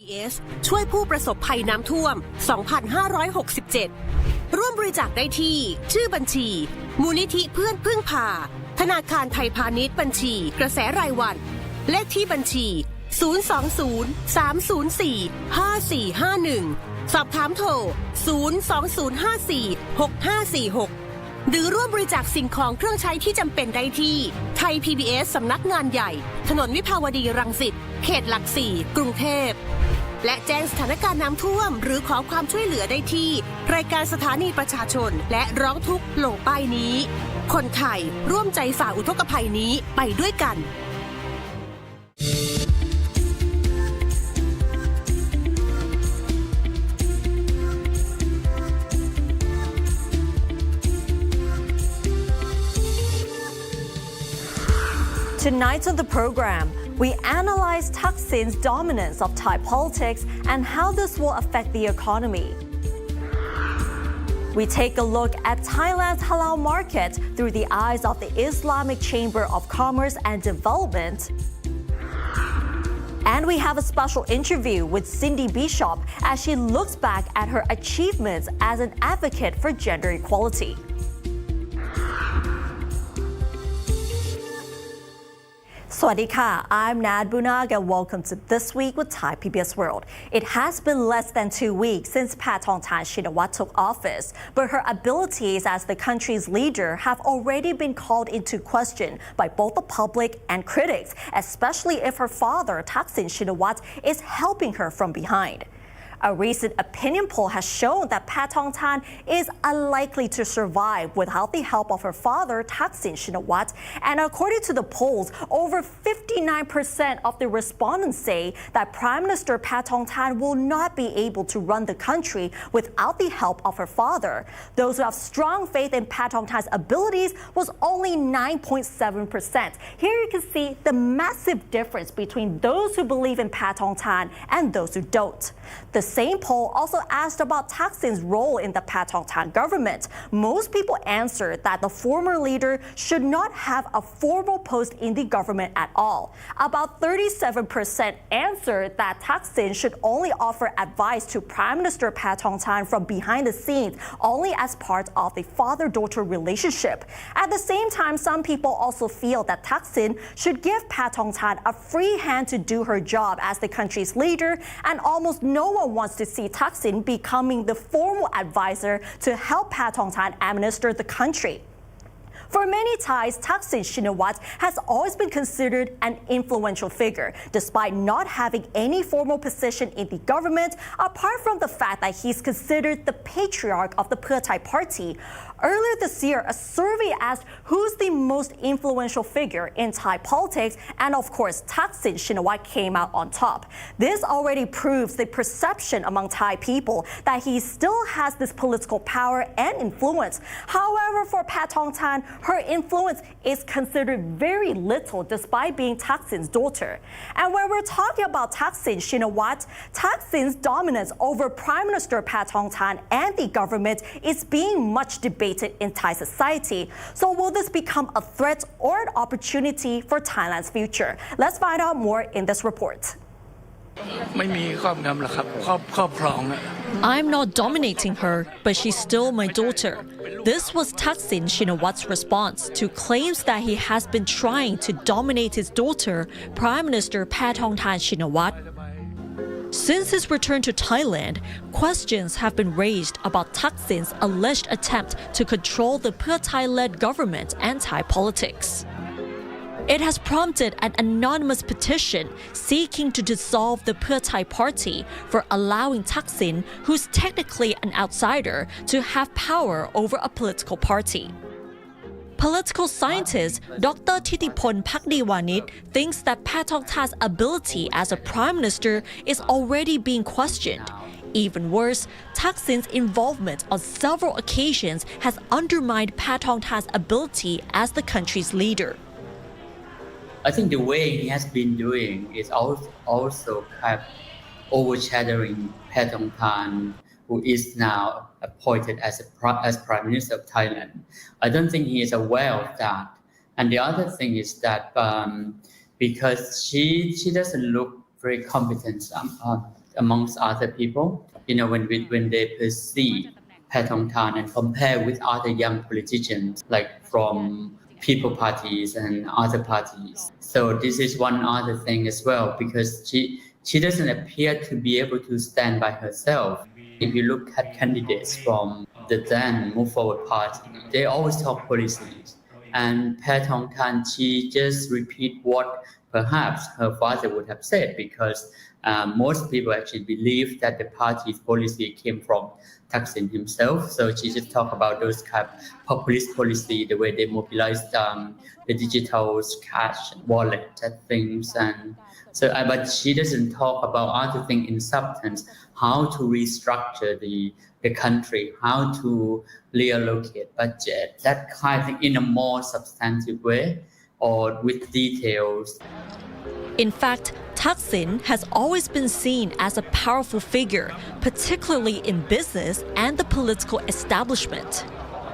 PBS ช่วยผู้ประสบภัยน้ำท่วม 2,567 ร่วมบริจาคได้ที่ชื่อบัญชีมูลนิธิเพื่อนพึ่งพาธนาคารไทยพาณิชย์บัญชีกระแสรายวันเลขที่บัญชี 020-304-5451 สอบถามโทร 02054-6546 หรือร่วมบริจาคสิ่งของเครื่องใช้ที่จำเป็นได้ที่ไทย PBS สำนักงานใหญ่ถนนวิภาวดีรังสิตเขตหลัก 4 กรุงเทพและแจ้งสถานการณ์น้ำท่วมหรือขอความช่วยเหลือได้ที่รายการสถานีประชาชนและร้องทุกข์ลงป้ายนี้ คนไทยร่วมใจฝ่าอุทกภัยนี้ไปด้วยกันTonight on the program, we analyze Thaksin's dominance of Thai politics and how this will affect the economy. We take a look at Thailand's halal market through the eyes of the Islamic Chamber of Commerce and Development. And we have a special interview with Cindy Bishop as she looks back at her achievements as an advocate for gender equality. Swadika, I'm Nad Bunag and welcome to This Week with Thai PBS World. It has been less than 2 weeks since Paetongtarn Shinawatra took office, but her abilities as the country's leader have already been called into question by both the public and critics, especially if her father, Thaksin Shinawatra, is helping her from behind. A recent opinion poll has shown that Paetongtarn is unlikely to survive without the help of her father, Thaksin Shinawatra. And according to the polls, over 59% of the respondents say that Prime Minister Paetongtarn will not be able to run the country without the help of her father. Those who have strong faith in Paetongtarn's abilities was only 9.7%. Here you can see the massive difference between those who believe in Paetongtarn and those who don't. The same poll also asked about Thaksin's role in the Paetongtarn government. Most people answered that the former leader should not have a formal post in the government at all. About 37% answered that Thaksin should only offer advice to Prime Minister Paetongtarn from behind the scenes, only as part of the father-daughter relationship. At the same time, some people also feel that Thaksin should give Paetongtarn a free hand to do her job as the country's leader, and almost no one wants to see Thaksin becoming the formal advisor to help Paetongtarn administer the country. For many Thais, Thaksin Shinawatra has always been considered an influential figure, despite not having any formal position in the government, apart from the fact that he's considered the patriarch of the Pheu Thai party. Earlier this year, a survey asked who's the most influential figure in Thai politics, and of course, Thaksin Shinawatra came out on top. This already proves the perception among Thai people that he still has this political power and influence. However, for Paetongtarn, her influence is considered very little despite being Thaksin's daughter. And when we're talking about Thaksin Shinawatra, Thaksin's dominance over Prime Minister Paetongtarn and the government is being much debated in Thai society. So will this become a threat or an opportunity for Thailand's future? Let's find out more in this report. I'm not dominating her, but she's still my daughter. This was Thaksin Shinawatra's response to claims that he has been trying to dominate his daughter, Prime Minister Paetongtarn Shinawatra. Since his return to Thailand, questions have been raised about Thaksin's alleged attempt to control the Pheu Thai-led government and Thai politics. It has prompted an anonymous petition seeking to dissolve the Pheu Thai party for allowing Thaksin, who's technically an outsider, to have power over a political party. Political scientist Dr. Thitipon Phakdeewanit thinks that Paetongtarn's ability as a prime minister is already being questioned. Even worse, Thaksin's involvement on several occasions has undermined Paetongtarn's ability as the country's leader. I think the way he has been doing is also kind of overshadowing Paetongtarn, who is now appointed as Prime Minister of Thailand. I don't think he is aware of that. And the other thing is that because she doesn't look very competent amongst other people. When they perceive Paetongtarn and compare with other young politicians, like from people parties and other parties. So this is one other thing as well, because she doesn't appear to be able to stand by herself. If you look at candidates from the then Move Forward party, they always talk policies. And Paetongtarn, she just repeat what perhaps her father would have said, because most people actually believe that the party's policy came from Thaksin himself. So she just talk about those kind of populist policy, the way they mobilized the digital cash wallet things, and so. But she doesn't talk about other things in substance, how to restructure the country, how to reallocate budget, that kind of thing in a more substantive way or with details. In fact, Thaksin has always been seen as a powerful figure, particularly in business and the political establishment.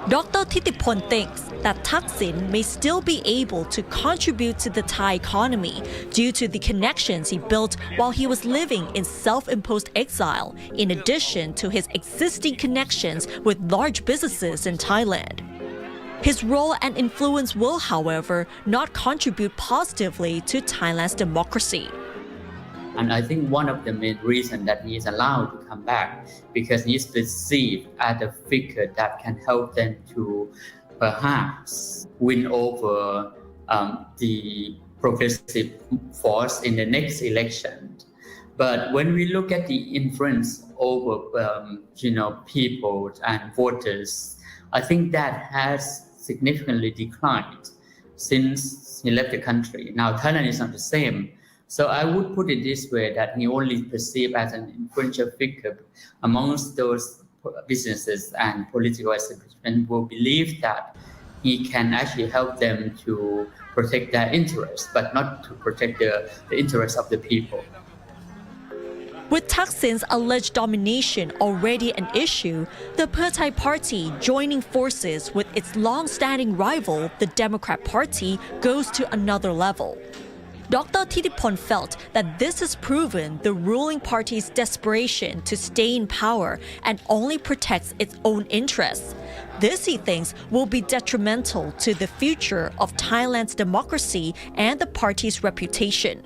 Dr. Thitipon thinks that Thaksin may still be able to contribute to the Thai economy due to the connections he built while he was living in self-imposed exile, in addition to his existing connections with large businesses in Thailand. His role and influence will, however, not contribute positively to Thailand's democracy. And I think one of the main reasons that he is allowed to come back, because he is perceived as a figure that can help them to perhaps win over the progressive force in the next election. But when we look at the influence over people and voters, I think that has significantly declined since he left the country. Now Thailand is not the same. So I would put it this way, that he only perceived as an influential figure amongst those businesses and political establishment who believe that he can actually help them to protect their interests, but not to protect the interests of the people. With Thaksin's alleged domination already an issue, the Pheu Thai party joining forces with its long-standing rival, the Democrat Party, goes to another level. Dr. Thitipon felt that this has proven the ruling party's desperation to stay in power and only protects its own interests. This, he thinks, will be detrimental to the future of Thailand's democracy and the party's reputation.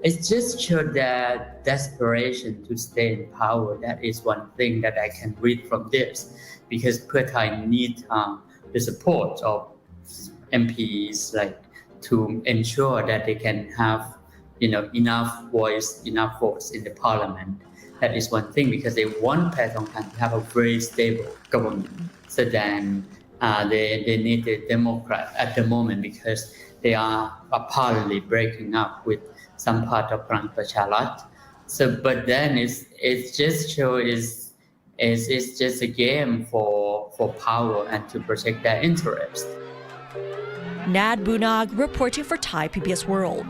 It just showed that desperation to stay in power. That is one thing that I can read from this, because Pheu Thai need the support of MPs, to ensure that they can have enough votes in the parliament. That is one thing, because they want Paetongtarn to have a very stable government. So then they need the Democrat at the moment, because they are apparently breaking up with some part of Palang Pracharat. So, but then it's just a game for power and to protect their interests. Nad Bunag reporting for Thai PBS World.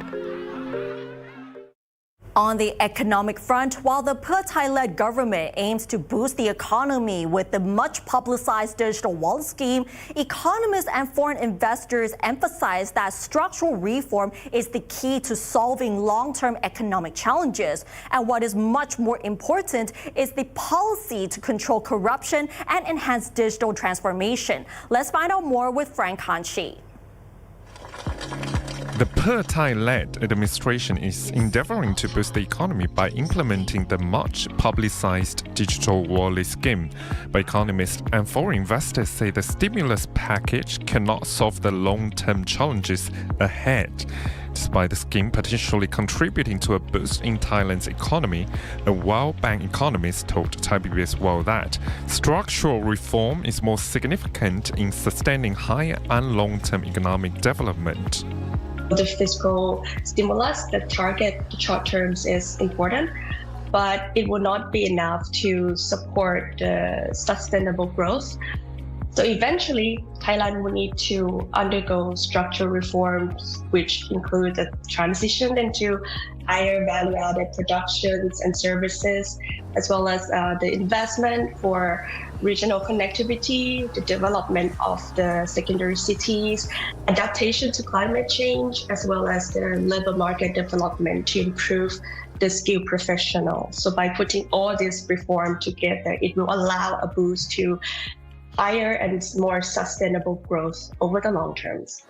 On the economic front, while the Pheu Thai-led government aims to boost the economy with the much-publicized digital wallet scheme, economists and foreign investors emphasize that structural reform is the key to solving long-term economic challenges. And what is much more important is the policy to control corruption and enhance digital transformation. Let's find out more with Frank Hanchi. The Pheu Thai-led administration is endeavoring to boost the economy by implementing the much-publicized digital wallet scheme. But economists and foreign investors say the stimulus package cannot solve the long-term challenges ahead. Despite the scheme potentially contributing to a boost in Thailand's economy, a World Bank economist told Thai PBS World that structural reform is more significant in sustaining higher and long-term economic development. The fiscal stimulus that target the short terms is important, but it will not be enough to support sustainable growth. So eventually, Thailand will need to undergo structural reforms, which include the transition into higher value-added productions and services, as well as the investment for regional connectivity, the development of the secondary cities, adaptation to climate change, as well as the labor market development to improve the skilled professional. So by putting all this reform together, it will allow a boost to higher and more sustainable growth over the long terms.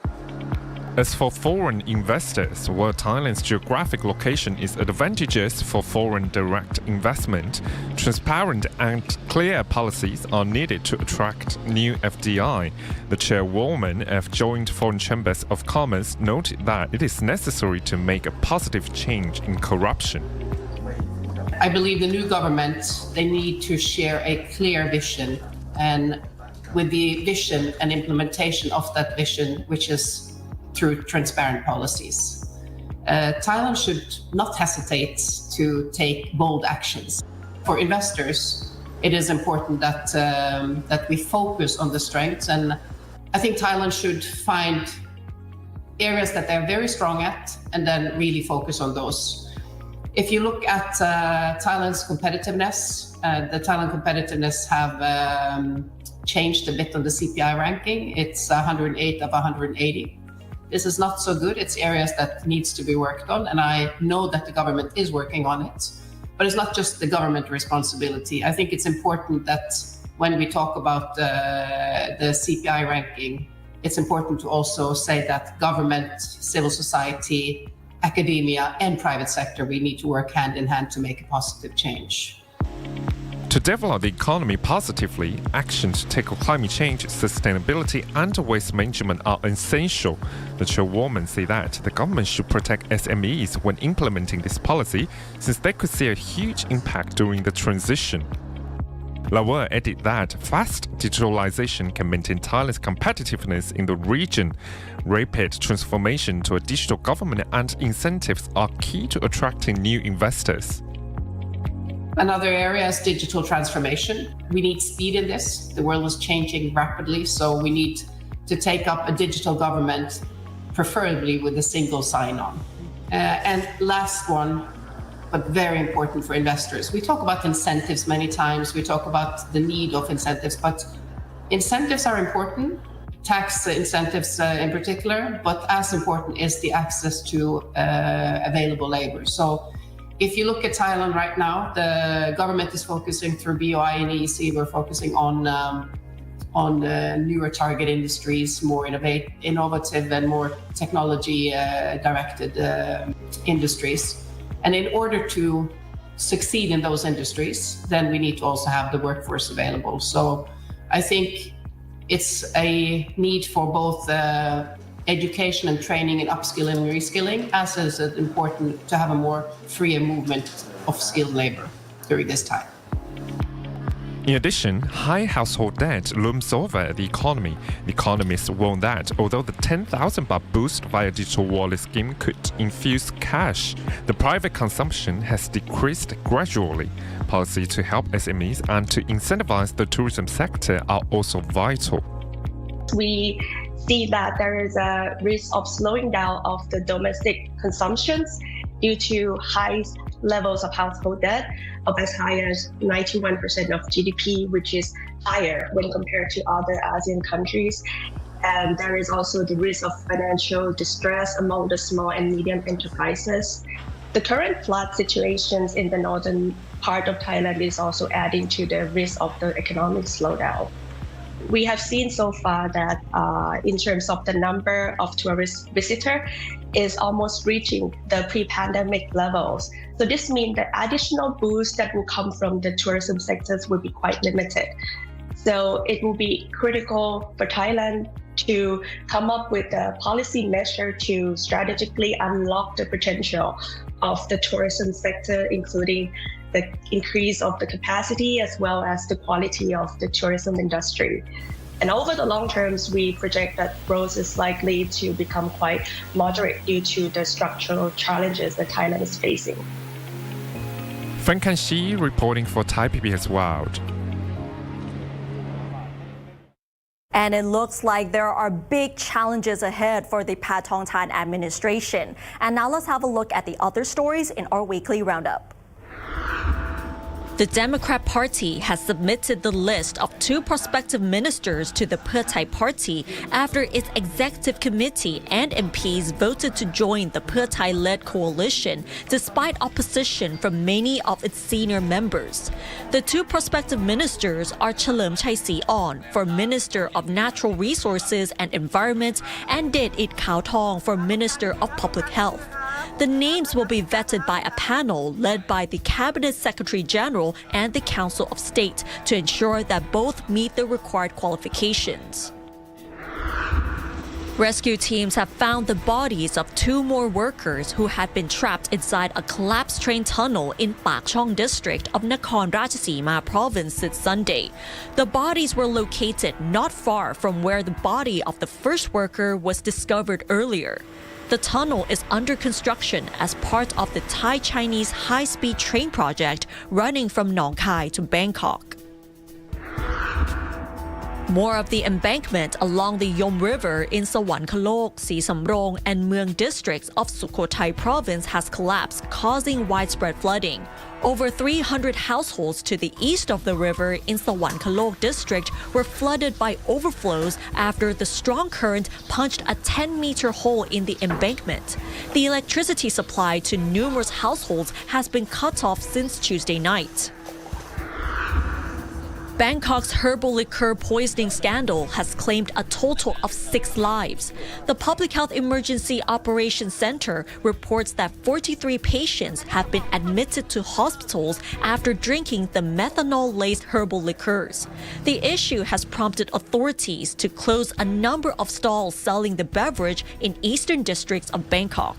As for foreign investors, while Thailand's geographic location is advantageous for foreign direct investment, transparent and clear policies are needed to attract new FDI. The chairwoman of Joint Foreign Chambers of Commerce noted that it is necessary to make a positive change in corruption. I believe the new government, they need to share a clear vision, and with the vision and implementation of that vision, which is through transparent policies. Thailand should not hesitate to take bold actions. For investors, it is important that we focus on the strengths, and I think Thailand should find areas that they're very strong at and then really focus on those. If you look at Thailand's competitiveness, the Thailand competitiveness have changed a bit on the CPI ranking. It's 108 of 180. This is not so good. It's areas that needs to be worked on, and I know that the government is working on it. But it's not just the government responsibility. I think it's important that when we talk about the CPI ranking, it's important to also say that government, civil society, academia, and private sector, we need to work hand in hand to make a positive change. To develop the economy positively, action to tackle climate change, sustainability, and waste management are essential. The chairwoman said that the government should protect SMEs when implementing this policy, since they could see a huge impact during the transition. Lawal added that fast digitalization can maintain Thailand's competitiveness in the region. Rapid transformation to a digital government and incentives are key to attracting new investors. Another area is digital transformation. We need speed in this. The world is changing rapidly, so we need to take up a digital government, preferably with a single sign-on. And last one, but very important for investors. We talk about incentives many times. We talk about the need of incentives, but incentives are important, tax incentives in particular, but as important is the access to available labor. So if you look at Thailand right now, the government is focusing through BOI and EEC, we're focusing on newer target industries, more innovative and more technology-directed industries. And in order to succeed in those industries, then we need to also have the workforce available. So I think it's a need for both education and training and upskilling and reskilling, as is it important to have a more freer movement of skilled labor during this time. In addition, high household debt looms over the economy. The Economists warn that although the 10,000 baht boost via digital wallet scheme could infuse cash, the private consumption has decreased gradually. Policies to help SMEs and to incentivize the tourism sector are also vital. We see that there is a risk of slowing down of the domestic consumptions due to high levels of household debt of as high as 91% of GDP, which is higher when compared to other ASEAN countries. And there is also the risk of financial distress among the small and medium enterprises. The current flood situations in the northern part of Thailand is also adding to the risk of the economic slowdown. We have seen so far that in terms of the number of tourist visitors is almost reaching the pre-pandemic levels. So this means that additional boost that will come from the tourism sectors will be quite limited. So it will be critical for Thailand to come up with a policy measure to strategically unlock the potential of the tourism sector, including the increase of the capacity as well as the quality of the tourism industry. And over the long terms, we project that growth is likely to become quite moderate due to the structural challenges that Thailand is facing. Frank Kanshi reporting for Thai PBS World. And it looks like there are big challenges ahead for the Paetongtarn administration. And now let's have a look at the other stories in our weekly roundup. The Democrat Party has submitted the list of 2 prospective ministers to the Pheu Thai Party after its executive committee and MPs voted to join the Pheu Thai-led coalition despite opposition from many of its senior members. The 2 prospective ministers are Chalerm Chaisriorn for Minister of Natural Resources and Environment and Deit Khao Thong for Minister of Public Health. The names will be vetted by a panel led by the Cabinet Secretary General and the Council of State to ensure that both meet the required qualifications. Rescue teams have found the bodies of 2 more workers who had been trapped inside a collapsed train tunnel in Pak Chong district of Nakhon Ratchasima province since Sunday. The bodies were located not far from where the body of the first worker was discovered earlier. The tunnel is under construction as part of the Thai-Chinese high-speed train project running from Nong Khai to Bangkok. More of the embankment along the Yom River in Sawankhalok, Si Samrong, and Mueang districts of Sukhothai province has collapsed, causing widespread flooding. Over 300 households to the east of the river in Sawankhalok district were flooded by overflows after the strong current punched a 10-meter hole in the embankment. The electricity supply to numerous households has been cut off since Tuesday night. Bangkok's herbal liquor poisoning scandal has claimed a total of 6 lives. The Public Health Emergency Operations Center reports that 43 patients have been admitted to hospitals after drinking the methanol-laced herbal liqueurs. The issue has prompted authorities to close a number of stalls selling the beverage in eastern districts of Bangkok.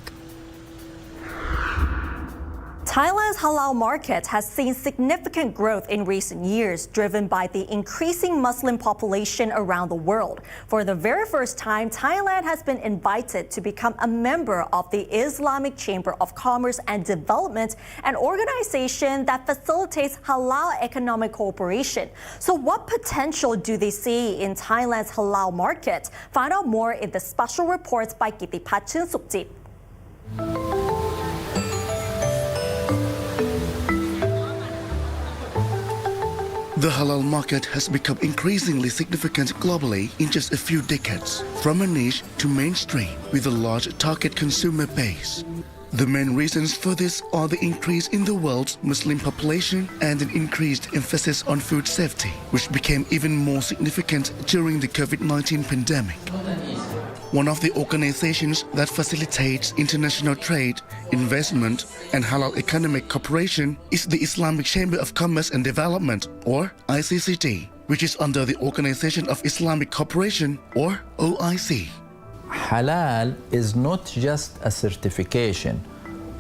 Thailand's halal market has seen significant growth in recent years, driven by the increasing Muslim population around the world. For the very first time, Thailand has been invited to become a member of the Islamic Chamber of Commerce and Development, an organization that facilitates halal economic cooperation. So what potential do they see in Thailand's halal market? Find out more in the special reports by Kitipat Chunsukhjit. The halal market has become increasingly significant globally in just a few decades, from a niche to mainstream with a large target consumer base. The main reasons for this are the increase in the world's Muslim population and an increased emphasis on food safety, which became even more significant during the COVID-19 pandemic. One of the organizations that facilitates international trade, investment, and halal economic cooperation is the Islamic Chamber of Commerce and Development, or ICCD, which is under the Organization of Islamic Cooperation, or OIC. Halal is not just a certification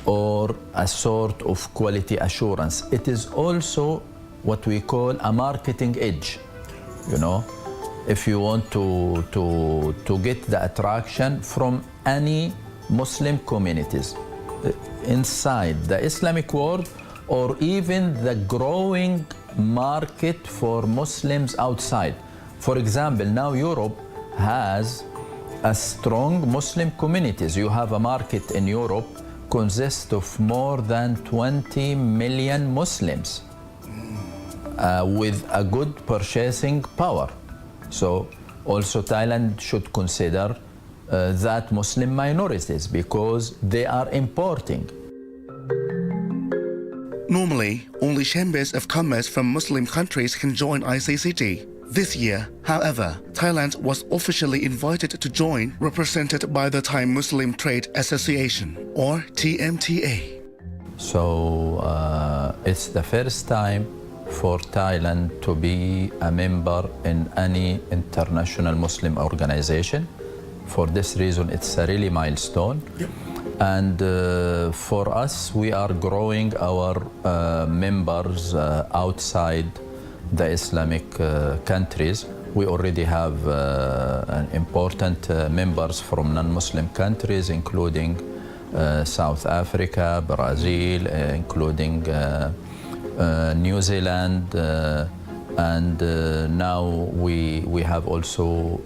or a sort of quality assurance. It is also what we call a marketing edge, if you want to get the attraction from any Muslim communities inside the Islamic world, or even the growing market for Muslims outside. For example, now Europe has a strong Muslim communities. You have a market in Europe consists of more than 20 million Muslims with a good purchasing power. So also Thailand should consider that Muslim minorities because they are importing. Normally, only chambers of commerce from Muslim countries can join ICCD. This year, however, Thailand was officially invited to join, represented by the Thai Muslim Trade Association, or TMTA. So it's the first time for Thailand to be a member in any international Muslim organization. For this reason, it's a really milestone. Yep. And for us, we are growing our members outside the Islamic countries. We already have important members from non-Muslim countries, including South Africa, Brazil, including New Zealand, and now we have also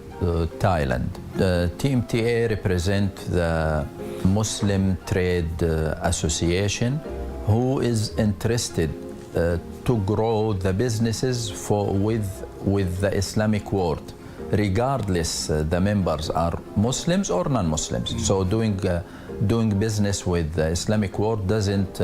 Thailand. The TMTA represent the Muslim Trade Association, who is interested to grow the businesses with the Islamic world, regardless the members are Muslims or non-Muslims. So doing business with the Islamic world doesn't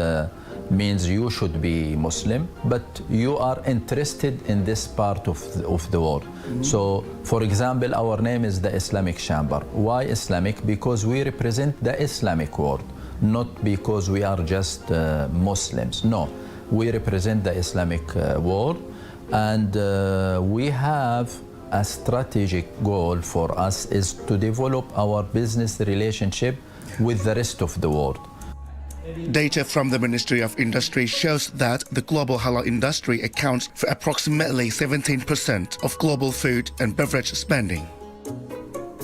means you should be Muslim, but you are interested in this part of the world. So, for example, our name is the Islamic Chamber. Why Islamic? Because we represent the Islamic world, not because we are just Muslims. No, we represent the Islamic world, and we have a strategic goal for us is to develop our business relationship with the rest of the world. Data from the Ministry of Industry shows that the global halal industry accounts for approximately 17% of global food and beverage spending.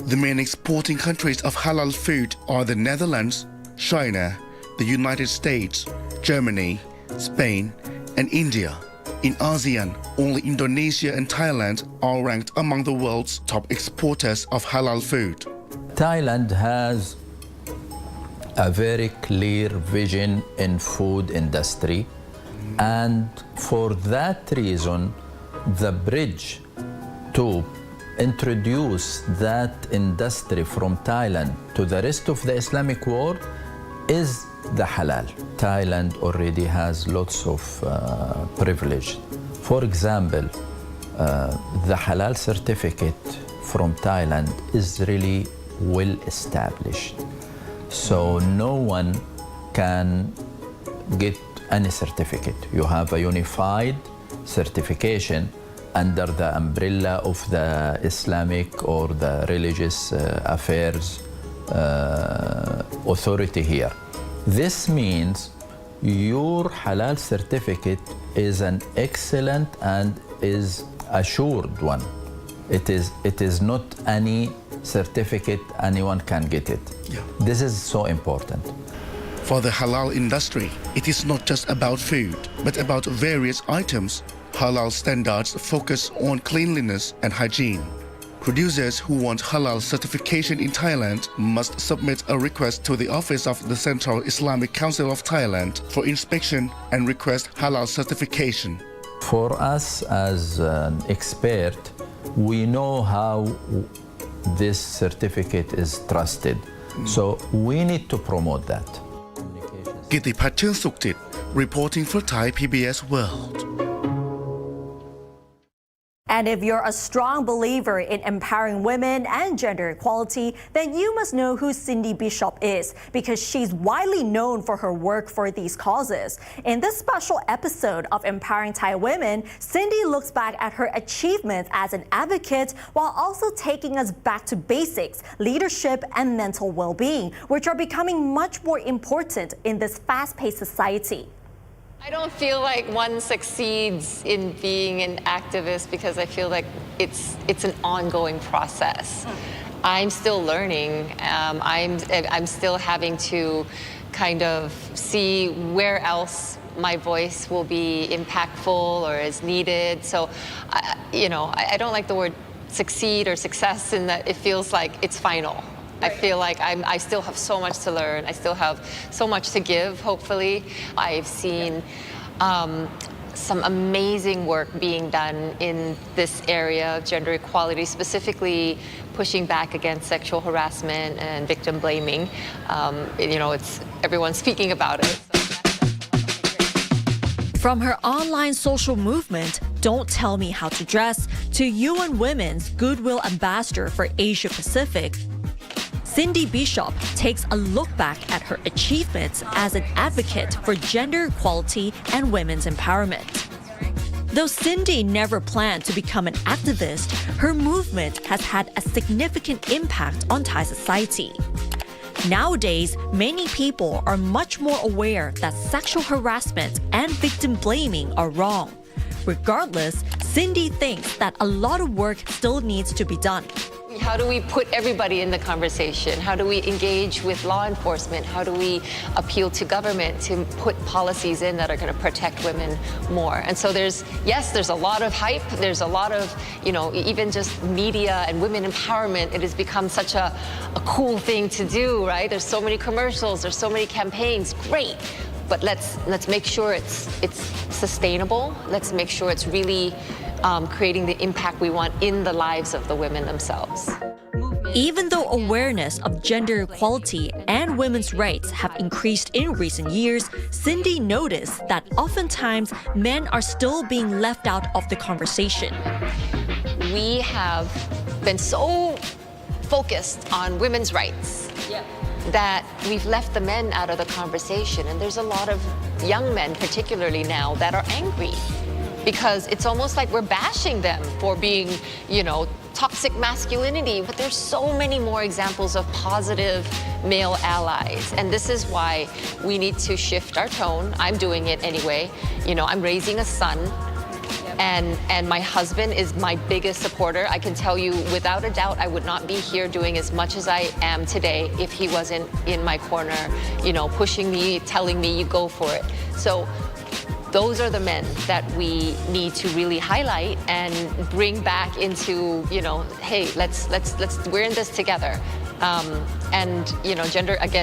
The main exporting countries of halal food are the Netherlands, China, the United States, Germany, Spain, and India. In ASEAN, only Indonesia and Thailand are ranked among the world's top exporters of halal food. Thailand has a very clear vision in food industry, and for that reason the bridge to introduce that industry from Thailand to the rest of the Islamic world is the halal. Thailand already has lots of privilege. For example, the halal certificate from Thailand is really well established. So no one can get any certificate. You have a unified certification under the umbrella of the Islamic or the religious affairs authority here. This means your halal certificate is an excellent and is assured one. It is not any certificate anyone can get it. Yeah. This is so important. For the halal industry, it is not just about food, but about various items. Halal standards focus on cleanliness and hygiene. Producers who want halal certification in Thailand must submit a request to the Office of the Central Islamic Council of Thailand for inspection and request halal certification. For us as an expert, we know how this certificate is trusted. So we need to promote that. Gitipat Chunsukhjit, reporting for Thai PBS World. And if you're a strong believer in empowering women and gender equality, then you must know who Cindy Bishop is, because she's widely known for her work for these causes. In this special episode of Empowering Thai Women, Cindy looks back at her achievements as an advocate while also taking us back to basics, leadership and mental well-being, which are becoming much more important in this fast-paced society. I don't feel like one succeeds in being an activist because I feel like it's an ongoing process. I'm still learning. I'm still having to kind of see where else my voice will be impactful or is needed. So, I don't like the word succeed or success in that it feels like it's final. I feel like I still have so much to learn. I still have so much to give, hopefully. I've seen some amazing work being done in this area of gender equality, specifically pushing back against sexual harassment and victim blaming. It's everyone's speaking about it. From her online social movement, Don't Tell Me How to Dress, to UN Women's Goodwill Ambassador for Asia Pacific, Cindy Bishop takes a look back at her achievements as an advocate for gender equality and women's empowerment. Though Cindy never planned to become an activist, her movement has had a significant impact on Thai society. Nowadays, many people are much more aware that sexual harassment and victim blaming are wrong. Regardless, Cindy thinks that a lot of work still needs to be done. How do we put everybody in the conversation? How do we engage with law enforcement? How do we appeal to government to put policies in that are going to protect women more? And so there's a lot of hype. There's a lot of, even just media and women empowerment. It has become such a cool thing to do, right? There's so many commercials. There's so many campaigns. Great. But let's make sure it's sustainable. Let's make sure it's really creating the impact we want in the lives of the women themselves. Even though awareness of gender equality and women's rights have increased in recent years, Cindy noticed that oftentimes men are still being left out of the conversation. We have been so focused on women's rights that we've left the men out of the conversation. And there's a lot of young men, particularly now, that are angry because it's almost like we're bashing them for being, toxic masculinity. But there's so many more examples of positive male allies. And this is why we need to shift our tone. I'm doing it anyway. I'm raising a son. And my husband is my biggest supporter. I can tell you without a doubt, I would not be here doing as much as I am today if he wasn't in my corner, pushing me, telling me, you go for it. So those are the men that we need to really highlight and bring back into, hey, let's we're in this together.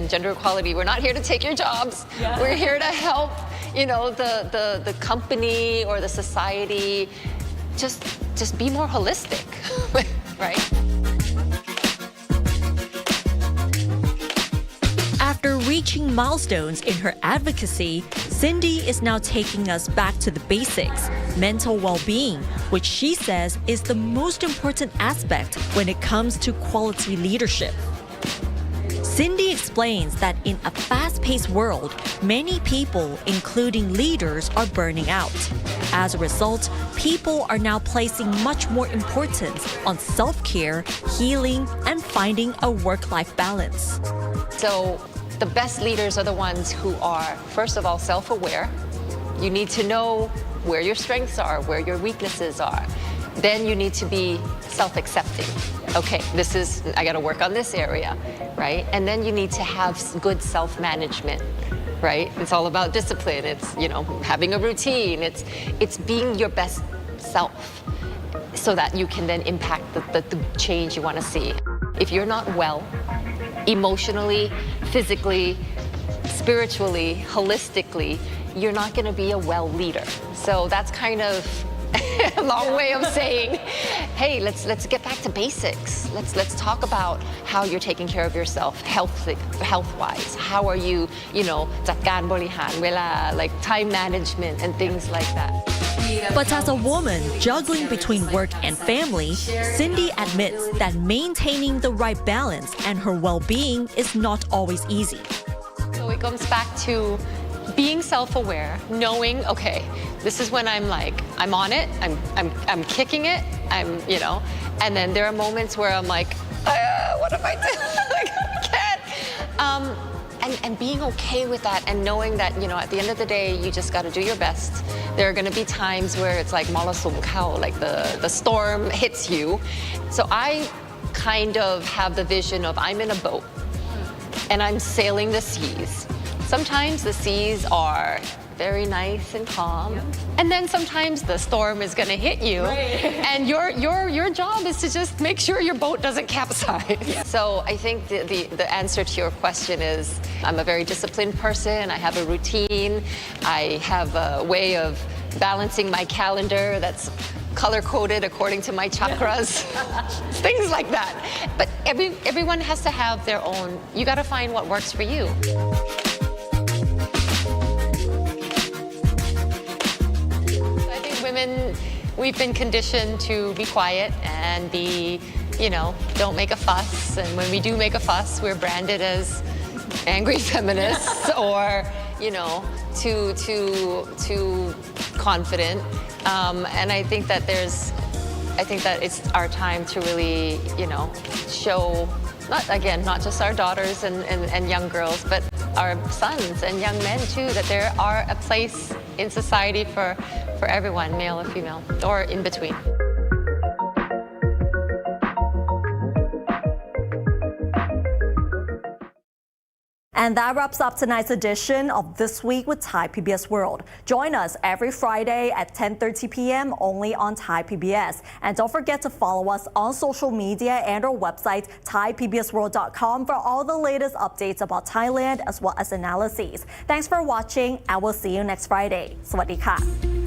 Gender equality, we're not here to take your jobs. Yeah. We're here to help, the company or the society just be more holistic, right? After reaching milestones in her advocacy, Cindy is now taking us back to the basics, mental well-being, which she says is the most important aspect when it comes to quality leadership. Cindy explains that in a fast-paced world, many people, including leaders, are burning out. As a result, people are now placing much more importance on self-care, healing, and finding a work-life balance. So the best leaders are the ones who are, first of all, self-aware. You need to know where your strengths are, where your weaknesses are. Then you need to be self-accepting. Okay, I gotta work on this area, right? And then you need to have good self-management, right? It's all about discipline. It's, having a routine. It's being your best self so that you can then impact the change you wanna see. If you're not well, emotionally, physically, spiritually, holistically, you're not gonna be a well leader. So that's kind of a long way of saying, hey, let's get back to basics. Let's talk about how you're taking care of yourself health-wise. How are you, จัดการบริหารเวลา like time management and things like that. But as a woman juggling between work and family, Cindy admits that maintaining the right balance and her well-being is not always easy. So it comes back to being self-aware, knowing, okay, this is when I'm on it, I'm kicking it, and then there are moments where I'm like, what am I doing? I can't. And being okay with that and knowing that, at the end of the day, you just got to do your best. There are going to be times where it's like malasum kao, like the storm hits you. So I kind of have the vision of I'm in a boat and I'm sailing the seas. Sometimes the seas are very nice and calm, and then sometimes the storm is going to hit you, and your job is to just make sure your boat doesn't capsize. So I think the answer to your question is I'm a very disciplined person. I have a routine. I have a way of balancing my calendar that's color-coded according to my chakras, things like that. But everyone has to have their own. You got to find what works for you. Women, we've been conditioned to be quiet and be, don't make a fuss. And when we do make a fuss, we're branded as angry feminists or, too confident. And I think that it's our time to really, show, not just our daughters and young girls, but our sons and young men too, that there are a place in society for everyone, male or female, or in between. And that wraps up tonight's edition of This Week with Thai PBS World. Join us every Friday at 10:30 p.m. only on Thai PBS. And don't forget to follow us on social media and our website, thaipbsworld.com, for all the latest updates about Thailand as well as analyses. Thanks for watching, and we'll see you next Friday. สวัสดีค่ะ